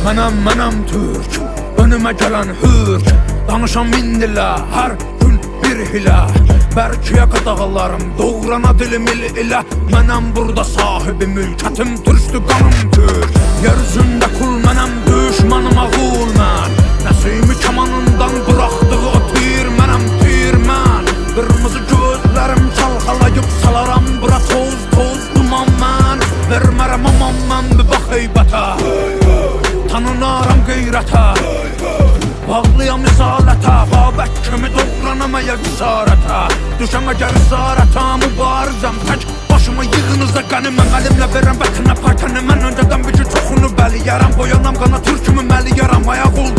Mənəm Türk, önümə gələn hürk. Danışan min dilə, hər gün bir hilə. Bərkiyə qadağalarım, doğrana dilim ilə. Mənəm burada sahibi mülkətim, türkdü qanım türk. Yer üzündə kul mənəm, düşmanım ağul mən. Nəsimi kamanından bıraxdığı o tir, mənəm tir mən. Qırmızı gözlərim çalxalayıb salaram bura toz toz duman mən. Vermərəm aman mən bir bax heybətə, tanınaram qeyrətə. Bağlıyam izalətə, Babək kimi doğranamaya qisarətə. Düşəm əgər isarətə, mübarizəm tək başımı yığınıza qəniməm. Əlimlə verəm vətənə paytəni, mən öncədən bir çoxunu bəliyərəm. Boyanam qana türkümü məliyərəm, ayaq ol